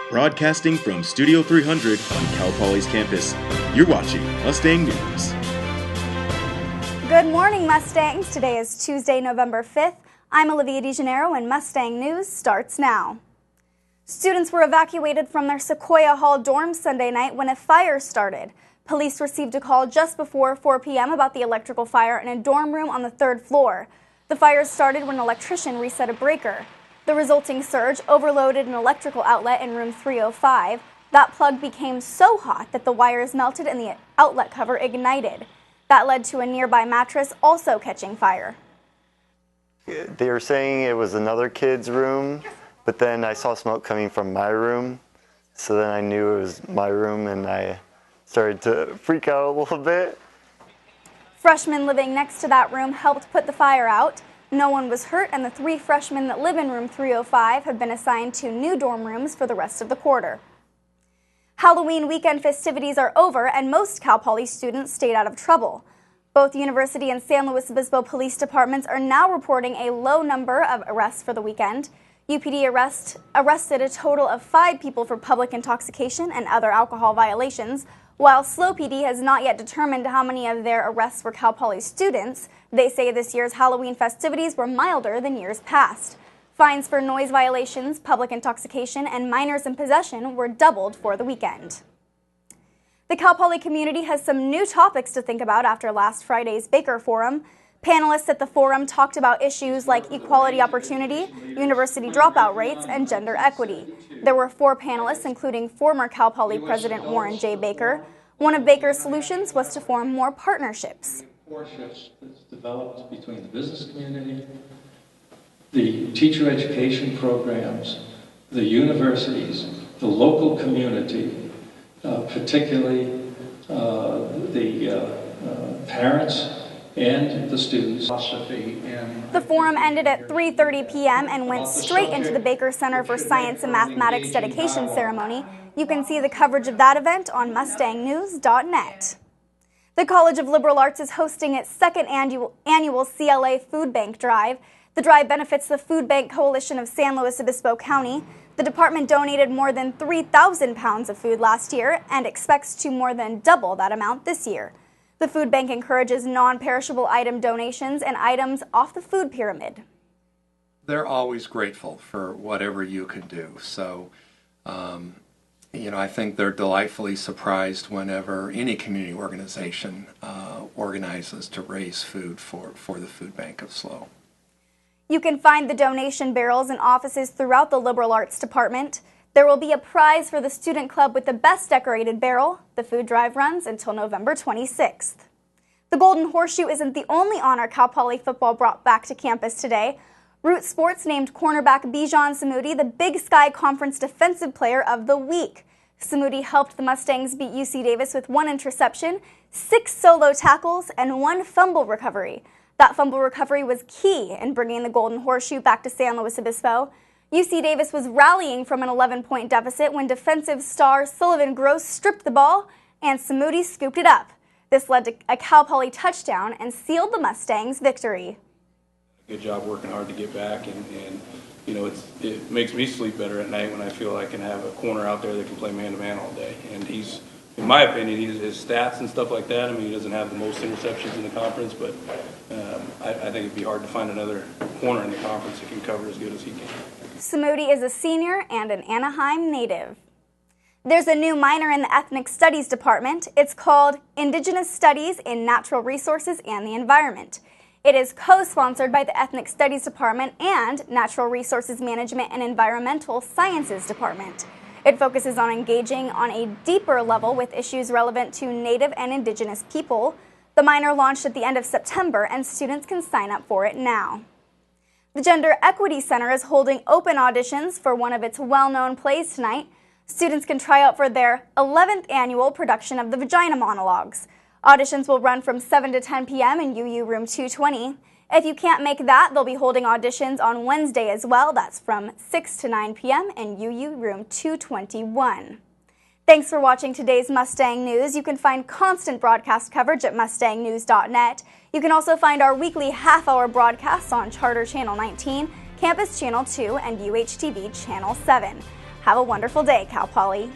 Broadcasting from Studio 300 on Cal Poly's campus, you're watching Mustang News. Good morning, Mustangs. Today is Tuesday, November 5th. I'm Olivia DeGennaro, and Mustang News starts now. Students were evacuated from their Sequoia Hall dorms Sunday night when a fire started. Police received a call just before 4 p.m. about the electrical fire in a dorm room on the third floor. The fire started when an electrician reset a breaker. The resulting surge overloaded an electrical outlet in room 305. That plug became so hot that the wires melted and the outlet cover ignited. That led to a nearby mattress also catching fire. They were saying it was another kid's room, but then I saw smoke coming from my room. So then I knew it was my room and I started to freak out a little bit. Freshmen living next to that room helped put the fire out. No one was hurt, and the 3 freshmen that live in room 305 have been assigned to new dorm rooms for the rest of the quarter. Halloween weekend festivities are over, and most Cal Poly students stayed out of trouble. Both University and San Luis Obispo police departments are now reporting a low number of arrests for the weekend. UPD arrested a total of 5 people for public intoxication and other alcohol violations, while SLO PD has not yet determined how many of their arrests were Cal Poly students. They say this year's Halloween festivities were milder than years past. Fines for noise violations, public intoxication, and minors in possession were doubled for the weekend. The Cal Poly community has some new topics to think about after last Friday's Baker Forum. Panelists at the forum talked about issues like equality opportunity, university dropout rates, and gender equity. There were 4 panelists, including former Cal Poly President Warren J. Baker. One of Baker's solutions was to form more partnerships. Partnerships that's developed between the business community, the teacher education programs, the universities, the local community, particularly the parents and the students. The forum ended at 3:30 p.m. and went straight into the Baker Center for Science and Mathematics dedication ceremony. You can see the coverage of that event on mustangnews.net. The College of Liberal Arts is hosting its second annual CLA Food Bank Drive. The drive benefits the Food Bank Coalition of San Luis Obispo County. The department donated more than 3,000 pounds of food last year and expects to more than double that amount this year. The food bank encourages non-perishable item donations and items off the food pyramid. They're always grateful for whatever you can do. So, I think they're delightfully surprised whenever any community organization organizes to raise food for the Food Bank of SLO. You can find the donation barrels in offices throughout the Liberal Arts Department. There will be a prize for the student club with the best decorated barrel. The food drive runs until November 26th. The Golden Horseshoe isn't the only honor Cal Poly football brought back to campus today. Root Sports named cornerback Bijan Samudi the Big Sky Conference Defensive Player of the Week. Samudi helped the Mustangs beat UC Davis with 1 interception, 6 solo tackles, and 1 fumble recovery. That fumble recovery was key in bringing the Golden Horseshoe back to San Luis Obispo. UC Davis was rallying from an 11-point deficit when defensive star Sullivan Gross stripped the ball and Samudi scooped it up. This led to a Cal Poly touchdown and sealed the Mustangs' victory. Good job working hard to get back, and it makes me sleep better at night when I feel I can have a corner out there that can play man-to-man all day. And he's, in my opinion, his stats and stuff like that, he doesn't have the most interceptions in the conference, but I think it'd be hard to find another corner in the conference that can cover as good as he can. Samudi is a senior and an Anaheim native. There's a new minor in the Ethnic Studies department. It's called Indigenous Studies in Natural Resources and the Environment. It is co-sponsored by the Ethnic Studies Department and Natural Resources Management and Environmental Sciences Department. It focuses on engaging on a deeper level with issues relevant to Native and Indigenous people. The minor launched at the end of September, and students can sign up for it now. The Gender Equity Center is holding open auditions for one of its well-known plays tonight. Students can try out for their 11th annual production of the Vagina Monologues. Auditions will run from 7 to 10 p.m. in UU Room 220. If you can't make that, they'll be holding auditions on Wednesday as well. That's from 6 to 9 p.m. in UU Room 221. Thanks for watching today's Mustang News. You can find constant broadcast coverage at mustangnews.net. You can also find our weekly half-hour broadcasts on Charter Channel 19, Campus Channel 2, and UHTV Channel 7. Have a wonderful day, Cal Poly.